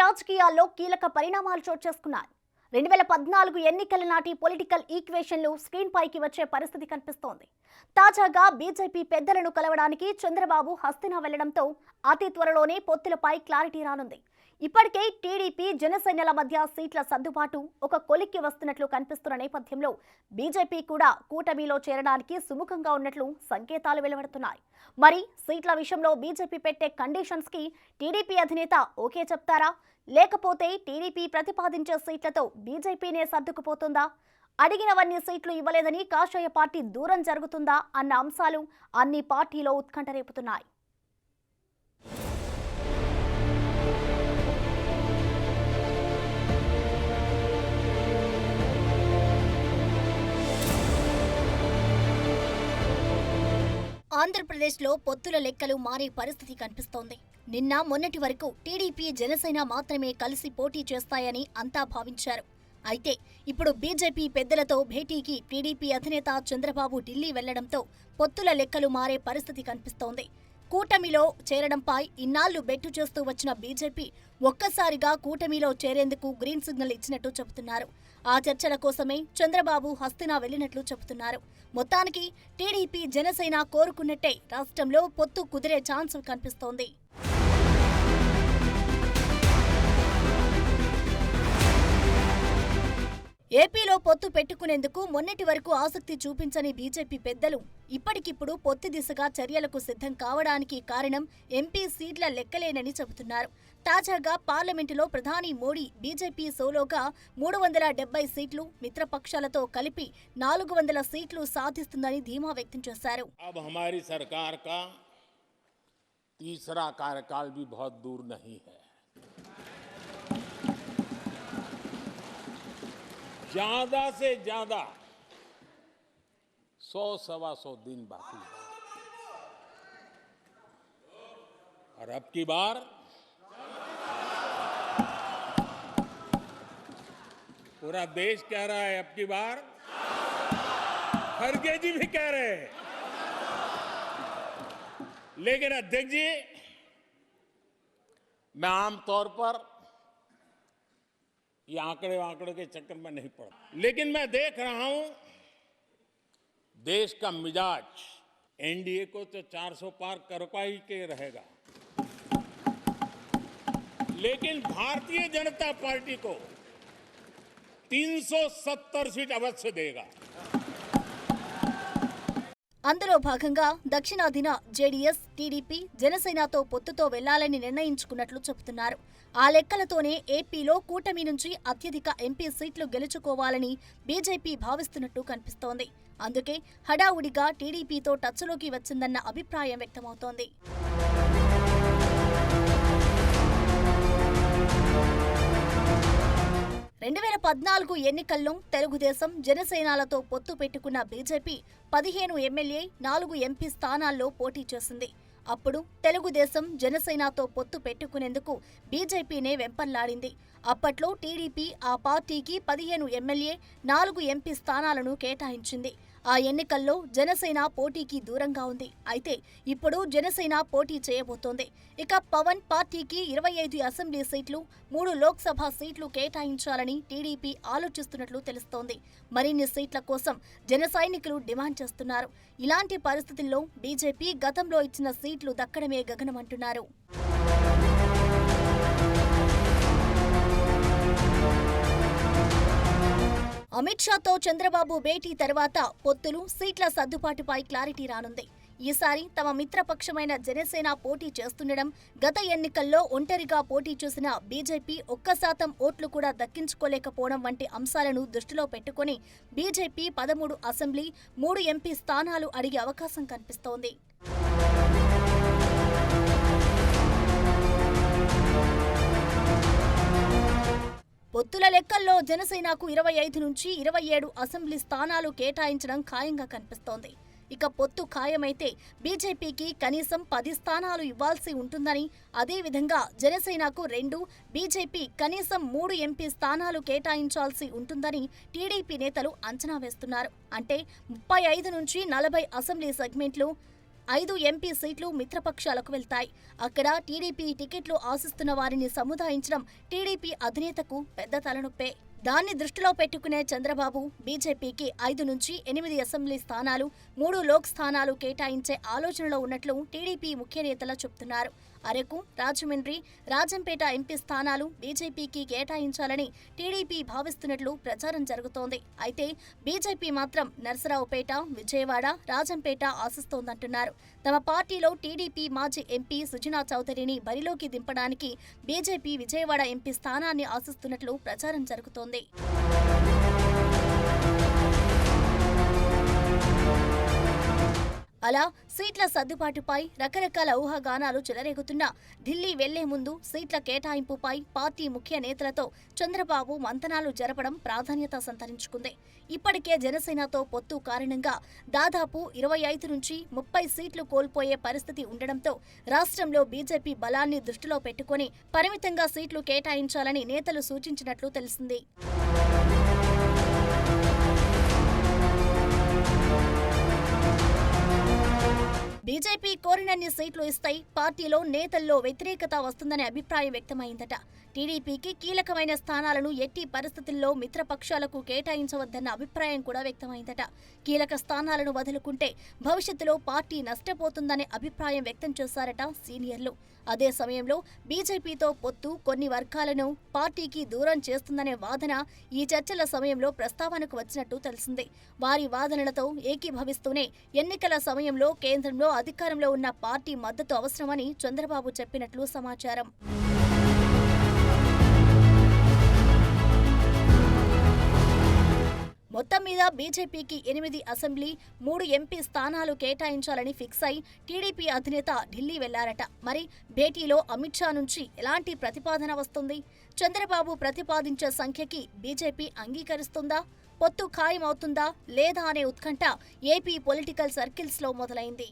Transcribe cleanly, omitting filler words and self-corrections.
రాజకీయాల్లో కీలక పరిణామాలు చోటు చేసుకున్నాయి. 2014 ఎన్నికల నాటి పొలిటికల్ ఈక్వేషన్లు స్క్రీన్ పైకి వచ్చే పరిస్థితి కనిపిస్తోంది. తాజాగా బీజేపీ పెద్దలను కలవడానికి చంద్రబాబు హస్తినా వెళ్లడంతో అతి త్వరలోనే పొత్తులపై క్లారిటీ రానుంది. ఇప్పటికే టీడీపీ జనసేనల మధ్య సీట్ల సర్దుబాటు ఒక కొలిక్కి వస్తున్నట్లు కనిపిస్తున్న నేపథ్యంలో బీజేపీ కూడా కూటమిలో చేరడానికి సుముఖంగా ఉన్నట్లు సంకేతాలు వెలువడుతున్నాయి. మరి సీట్ల విషయంలో బీజేపీ పెట్టే కండిషన్స్ కి టీడీపీ అధినేత ఓకే చెప్తారా, లేకపోతే టీడీపీ ప్రతిపాదించే సీట్లతో బీజేపీనే సర్దుకుపోతుందా, అడిగినవన్నీ సీట్లు ఇవ్వలేదని కాషాయ పార్టీ దూరం జరుగుతుందా అన్న అంశాలు అన్ని పార్టీలో ఉత్కంఠ రేపుతున్నాయి. ఆంధ్రప్రదేశ్లో పొత్తుల లెక్కలు మారే పరిస్థితి కనిపిస్తోంది. నిన్న మొన్నటి వరకు టీడీపీ జనసేన మాత్రమే కలిసి పోటీ చేస్తాయని అంతా భావించారు. అయితే ఇప్పుడు బీజేపీ పెద్దలతో భేటీకి టీడీపీ అధినేత చంద్రబాబు ఢిల్లీ వెళ్లడంతో పొత్తుల లెక్కలు మారే పరిస్థితి కనిపిస్తోంది. కూటమిలో చేరడంపై ఇన్నాళ్లు బెట్టు చేస్తూ వచ్చిన బీజేపీ ఒక్కసారిగా కూటమిలో చేరేందుకు గ్రీన్ సిగ్నల్ ఇచ్చినట్టు చెబుతున్నారు. ఆ చర్చల కోసమే చంద్రబాబు హస్తినా వెళ్లినట్లు చెబుతున్నారు. మొత్తానికి టీడీపీ జనసేన కోరుకున్నట్టే రాష్ట్రంలో పొత్తు కుదిరే ఛాన్స్ కనిపిస్తోంది. ఏపీలో పొత్తు పెట్టుకునేందుకు మొన్నటి వరకు ఆసక్తి చూపించని బీజేపీ పెద్దలు ఇప్పటికిప్పుడు పొత్తు దిశగా చర్యలకు సిద్ధం కావడానికి కారణం ఎంపీ సీట్ల లెక్కలేనని చెబుతున్నారు. తాజాగా పార్లమెంటులో ప్రధాని మోడీ బీజేపీ సోలోగా 370 సీట్లు, మిత్రపక్షాలతో కలిపి 400 సీట్లు సాధిస్తుందని ధీమా వ్యక్తం చేశారు. अब हमारी सरकार का तीसरा कार्यकाल भी बहुत दूर नहीं है. ज्यादा से ज्यादा 100-125 दिन बाकी है और अब की बार पूरा देश कह रहा है, अब की बार खड़गे जी भी कह रहे हैं. लेकिन अध्यक्ष जी, मैं आमतौर पर ये आंकड़े के चक्कर में नहीं पड़ा, लेकिन मैं देख रहा हूं देश का मिजाज एनडीए को तो 400 पार करवा ही के रहेगा, लेकिन भारतीय जनता पार्टी को 370 सीट अवश्य देगा. అందులో భాగంగా దక్షిణాదిన జేడీఎస్, టీడీపీ జనసేనతో పొత్తుతో వెళ్లాలని నిర్ణయించుకున్నట్లు చెబుతున్నారు. ఆ లెక్కలతోనే ఏపీలో కూటమి నుంచి అత్యధిక ఎంపీ సీట్లు గెలుచుకోవాలని బీజేపీ భావిస్తున్నట్టు కనిపిస్తోంది. అందుకే హడావుడిగా టీడీపీతో టచ్లోకి వచ్చిందన్న అభిప్రాయం వ్యక్తమవుతోంది. 2014 ఎన్నికల్లో తెలుగుదేశం, జనసేనలతో పొత్తు పెట్టుకున్న బీజేపీ 15 ఎమ్మెల్యే, 4 ఎంపీ స్థానాల్లో పోటీ చేసింది. అప్పుడు తెలుగుదేశం, జనసేనతో పొత్తు పెట్టుకునేందుకు బీజేపీనే వెంపర్లాడింది. అప్పట్లో టీడీపీ ఆ పార్టీకి 15 ఎమ్మెల్యే, 4 ఎంపీ స్థానాలను కేటాయించింది. ఆ ఎన్నికల్లో జనసేన పోటీకి దూరంగా ఉంది. అయితే ఇప్పుడు జనసేన పోటీ చేయబోతోంది. ఇక పవన్ పార్టీకి 25 అసెంబ్లీ సీట్లు, 3 లోక్సభ సీట్లు కేటాయించాలని టీడీపీ ఆలోచిస్తున్నట్లు తెలుస్తోంది. మరిన్ని సీట్ల కోసం జన సైనికులు డిమాండ్ చేస్తున్నారు. ఇలాంటి పరిస్థితుల్లో బీజేపీ గతంలో ఇచ్చిన సీట్లు దక్కడమే గగనమంటున్నారు. అమిత్ షాతో చంద్రబాబు భేటీ తర్వాత పొత్తులు, సీట్ల సర్దుబాటుపై క్లారిటీ రానుంది. ఈసారి తమ మిత్రపక్షమైన జనసేన పోటీ చేస్తుండడం, గత ఎన్నికల్లో ఒంటరిగా పోటీ చేసిన బీజేపీ 1% ఓట్లు కూడా దక్కించుకోలేకపోవడం వంటి అంశాలను దృష్టిలో పెట్టుకుని బీజేపీ 13 అసెంబ్లీ, 3 ఎంపీ స్థానాలు అడిగే అవకాశం కనిపిస్తోంది. పొత్తుల లెక్కల్లో జనసేనకు 25 నుంచి 27 అసెంబ్లీ స్థానాలు కేటాయించడం ఖాయంగా కనిపిస్తోంది. ఇక పొత్తు ఖాయమైతే బీజేపీకి కనీసం 10 స్థానాలు ఇవ్వాల్సి ఉంటుందని, అదేవిధంగా జనసేనకు 2, బీజేపీ కనీసం 3 ఎంపీ స్థానాలు కేటాయించాల్సి ఉంటుందని టీడీపీ నేతలు అంచనా వేస్తున్నారు. అంటే 35 నుంచి 40 అసెంబ్లీ సెగ్మెంట్లు 5 ఎంపీ సీట్లు మిత్రపక్షాలకు వెళ్తాయి. అక్కడ టీడీపీ టికెట్లు ఆశిస్తున్న వారిని సముదాయించడం టీడీపీ అధినేతకు పెద్ద తలనొప్పే. దాన్ని దృష్టిలో పెట్టుకునే చంద్రబాబు బీజేపీకి 5 నుంచి 8 అసెంబ్లీ స్థానాలు, 3 లోక్ స్థానాలు కేటాయించే ఆలోచనలో ఉన్నట్లు టీడీపీ ముఖ్య నేతలు చెబుతున్నారు. అరకు, రాజమండ్రి, రాజంపేట ఎంపీ స్థానాలు బీజేపీకి కేటాయించాలని టీడీపీ భావిస్తున్నట్లు ప్రచారం జరుగుతోంది. అయితే బీజేపీ మాత్రం నరసరావుపేట, విజయవాడ, రాజంపేట ఆశిస్తోందంటున్నారు. తమ పార్టీలో టీడీపీ మాజీ ఎంపీ సుజనా చౌదరిని బరిలోకి దింపడానికి బీజేపీ విజయవాడ ఎంపీ స్థానాన్ని ఆశిస్తున్నట్లు ప్రచారం జరుగుతోంది. అలా సీట్ల సర్దుబాటుపై రకరకాల ఊహాగానాలు చెలరేగుతున్నా ఢిల్లీ వెళ్లే ముందు సీట్ల కేటాయింపుపై పార్టీ ముఖ్య నేతలతో చంద్రబాబు మంతనాలు జరపడం ప్రాధాన్యత సంతరించుకుంది. ఇప్పటికే జనసేనతో పొత్తు కారణంగా దాదాపు 25 నుంచి 30 సీట్లు కోల్పోయే పరిస్థితి ఉండడంతో రాష్ట్రంలో బీజేపీ బలాన్ని దృష్టిలో పెట్టుకుని పరిమితంగా సీట్లు కేటాయించాలని నేతలు సూచించినట్లు తెలిసింది. బీజేపీ కోరినన్ని సీట్లు ఇస్తాయి, పార్టీలో నేతల్లో వ్యతిరేకత వస్తుందనే అభిప్రాయం వ్యక్తమైందట. టీడీపీకి కీలకమైన స్థానాలను ఎట్టి పరిస్థితుల్లో మిత్రపక్షాలకు కేటాయించవద్దన్న అభిప్రాయం కూడా వ్యక్తమైందట. కీలక స్థానాలను వదులుకుంటే భవిష్యత్తులో పార్టీ నష్టపోతుందనే అభిప్రాయం వ్యక్తం చేశారట సీనియర్లు. అదే సమయంలో బీజేపీతో పొత్తు కొన్ని వర్గాలను పార్టీకి దూరం చేస్తుందనే వాదన ఈ చర్చల సమయంలో ప్రస్తావనకు వచ్చినట్టు తెలిసింది. వారి వాదనలతో ఏకీభవిస్తూనే ఎన్నికల సమయంలో కేంద్రంలో అధికారంలో ఉన్న పార్టీ మద్దతు అవసరమని చంద్రబాబు చెప్పినట్లు సమాచారం. మొత్తం మీద బీజేపీకి 8 అసెంబ్లీ, 3 ఎంపీ స్థానాలు కేటాయించాలని ఫిక్స్ అయి టీడీపీ అధినేత ఢిల్లీ వెళ్లారట. మరి భేటీలో అమిత్ షా నుంచి ఎలాంటి ప్రతిపాదన వస్తుంది? చంద్రబాబు ప్రతిపాదించే సంఖ్యకి బీజేపీ అంగీకరిస్తుందా? పొత్తు ఖాయమవుతుందా లేదా అనే ఉత్కంఠ ఏపీ పొలిటికల్ సర్కిల్స్లో మొదలైంది.